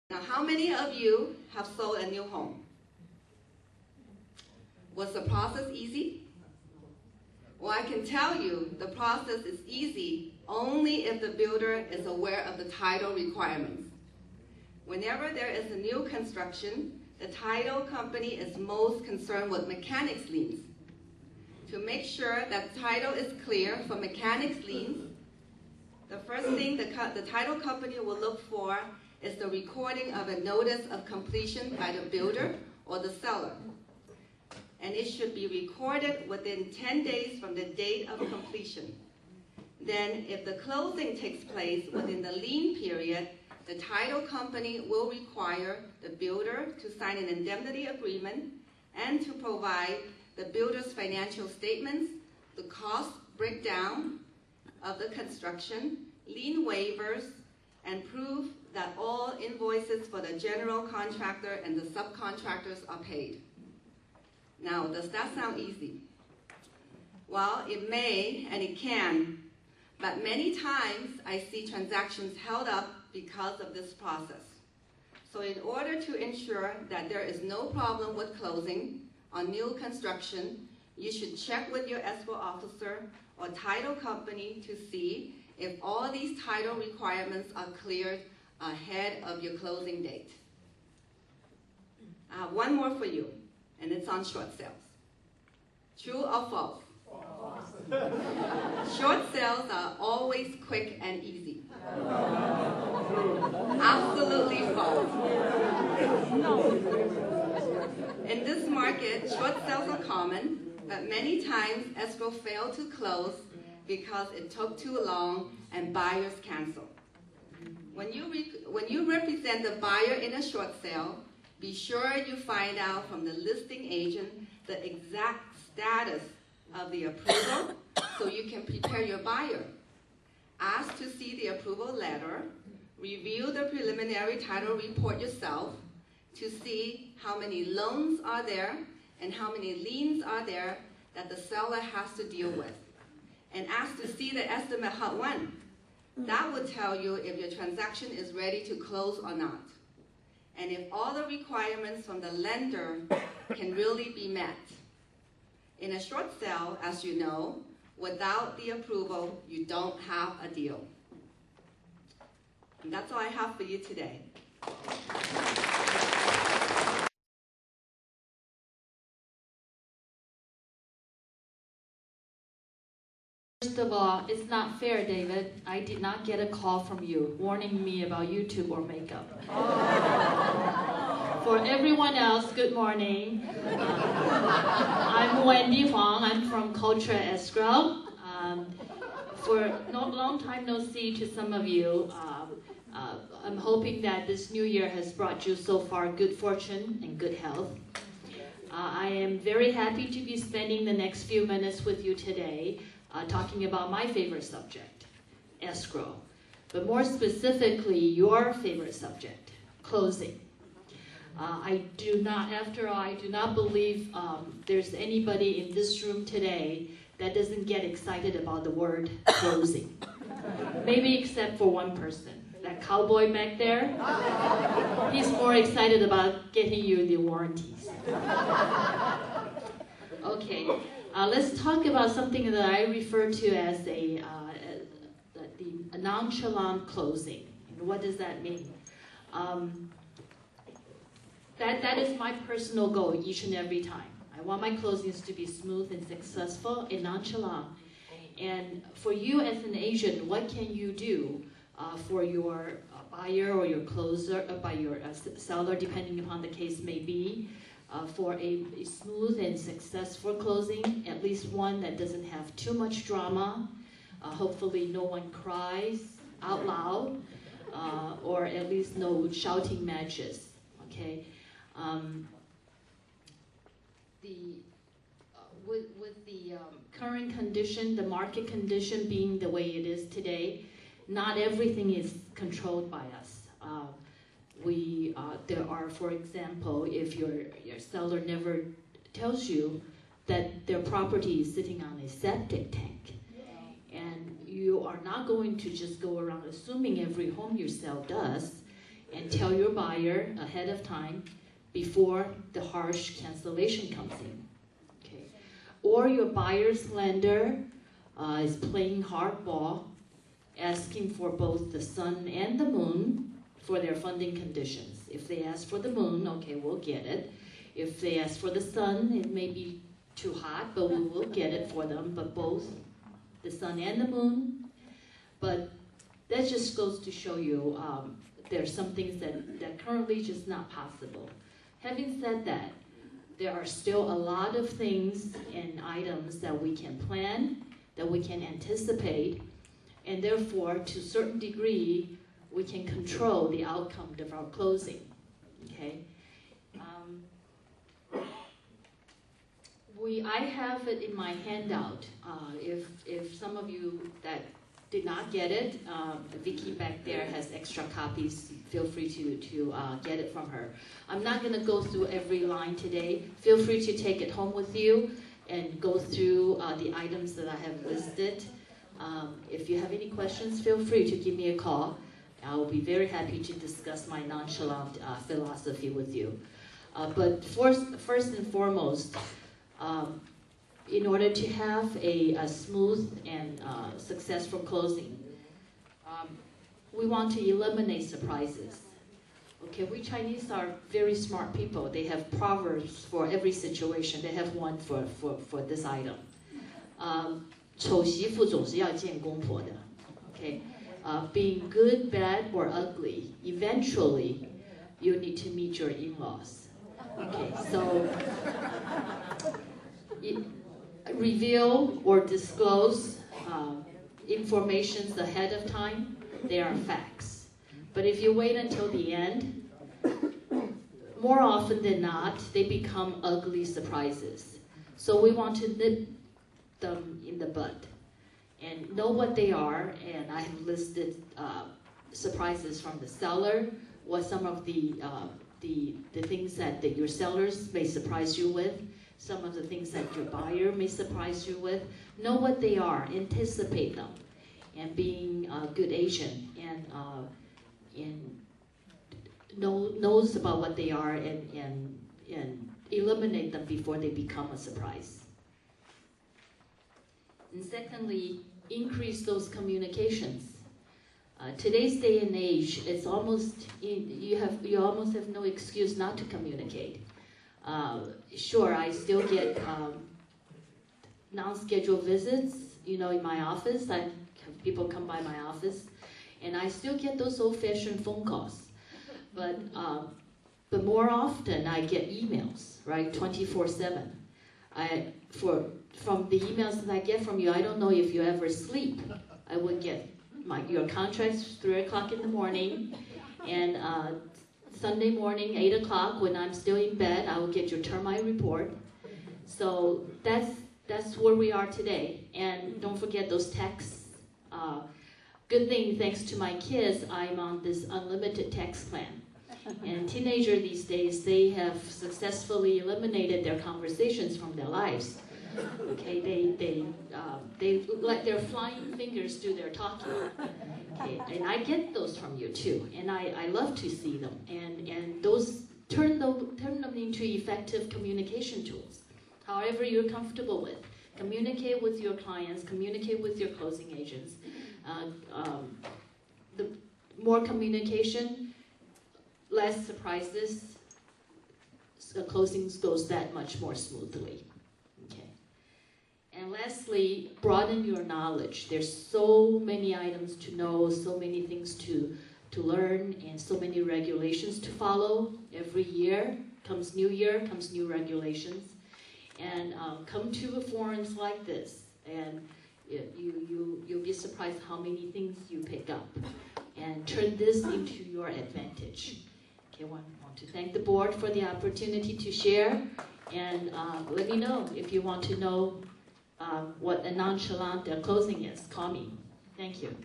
Now, how many of you have sold a new home? Was the process easy? Well, I can tell you the process is easy only if the builder is aware of the title requirements. Whenever there is a new construction, the title company is most concerned with mechanics liens. To make sure that the title is clear for mechanics liens, the first thing the title company will look for is the recording of a notice of completion by the builder or the seller. And it should be recorded within 10 days from the date of completion. Then, if the closing takes place within the lien period, the title company will require the builder to sign an indemnity agreement and to provide the builder's financial statements, the cost breakdown of the construction, lien waivers, and proof that all invoices for the general contractor and the subcontractors are paid. Now, does that sound easy? Well, it may and it can, but many times I see transactions held up because of this process. So in order to ensure that there is no problem with closing on new construction, you should check with your escrow officer or title company to see if all these title requirements are cleared ahead of your closing date. I have one more for you, and it's on short sales. True or false? Short sales are always quick and easy. Absolutely false. In this market, short sales are common, but many times escrow fail to close because it took too long and buyers cancel. When you represent the buyer in a short sale, be sure you find out from the listing agent the exact status of the approval so you can prepare your buyer. Ask to see the approval letter, review the preliminary title report yourself to see how many loans are there and how many liens are there that the seller has to deal with. And ask to see the estimate hot one. That would tell you if your transaction is ready to close or not. And if all the requirements from the lender can really be met. In a short sale, as you know, without the approval, you don't have a deal. And that's all I have for you today. First of all, it's not fair, David. I did not get a call from you warning me about YouTube or makeup. For everyone else, good morning. I'm Wendy Huang. I'm from Culture Escrow. For long time no see to some of you. I'm hoping that this new year has brought you so far good fortune and good health. I am very happy to be spending the next few minutes with you today talking about my favorite subject, escrow. But more specifically, your favorite subject, closing. I do not believe there's anybody in this room today that doesn't get excited about the word closing. Maybe except for one person. That cowboy back there, he's more excited about getting you the warranties. Okay, let's talk about something that I refer to as the nonchalant closing. And what does that mean? That is my personal goal each and every time. I want my closings to be smooth and successful and nonchalant. And for you as an agent, what can you do for your buyer or your closer, by your seller, depending upon the case may be, for a smooth and successful closing, at least one that doesn't have too much drama. Hopefully no one cries out loud, or at least no shouting matches, okay? With the current condition, the market condition being the way it is today, not everything is controlled by us. There are, for example, if your seller never tells you that their property is sitting on a septic tank, and you are not going to just go around assuming every home you sell does. and tell your buyer ahead of time before the harsh cancellation comes in. Okay. Or your buyer's lender is playing hardball, asking for both the sun and the moon for their funding conditions. If they ask for the moon, okay, we'll get it. If they ask for the sun, it may be too hot, but we will get it for them, but both the sun and the moon. But that just goes to show you there's some things that currently just not possible. Having said that, there are still a lot of things and items that we can plan, that we can anticipate, and therefore, to a certain degree, we can control the outcome of our closing, okay? I have it in my handout. If some of you that did not get it, Vicky back there has extra copies. Feel free to get it from her. I'm not going to go through every line today. Feel free to take it home with you and go through the items that I have listed. If you have any questions, feel free to give me a call. I will be very happy to discuss my nonchalant philosophy with you. But first and foremost, in order to have a smooth and successful closing, we want to eliminate surprises. Okay, we Chinese are very smart people. They have proverbs for every situation. They have one for this item. 丑媳妇总是要见公婆的. Okay, being good, bad, or ugly, eventually you need to meet your in-laws. Okay, so reveal or disclose informations ahead of time, they are facts. But if you wait until the end, more often than not, they become ugly surprises. So we want to nip them in the bud and know what they are. And I have listed surprises from the seller, what some of the things that your sellers may surprise you with, some of the things that your buyer may surprise you with. Know what they are, anticipate them, and being a good Asian and knows about what they are and eliminate them before they become a surprise. And secondly, increase those communications. Today's day and age, it's almost you almost have no excuse not to communicate. Sure, I still get non-scheduled visits, in my office. I have people come by my office, and I still get those old-fashioned phone calls. But more often, I get emails, right, 24/7. From the emails that I get from you, I don't know if you ever sleep. I would get your contracts 3 o'clock in the morning, and Sunday morning, 8 o'clock, when I'm still in bed, I will get your termite report. So that's where we are today. And don't forget those texts. Good thing, thanks to my kids, I'm on this unlimited text plan. And teenagers these days, they have successfully eliminated their conversations from their lives. Okay, they let their flying fingers do their talking. Okay, and I get those from you too, and I love to see them. And those turn them into effective communication tools. However you're comfortable with. Communicate with your clients, communicate with your closing agents. The more communication, less surprises, the closings goes that much more smoothly. Okay. And lastly, broaden your knowledge. There's so many items to know, so many things to learn, and so many regulations to follow. Every year comes new year, comes new regulations. And come to forums like this, and you'll be surprised how many things you pick up, and turn this into your advantage. Okay, I want to thank the board for the opportunity to share, and let me know if you want to know what a nonchalant closing is. Call me. Thank you.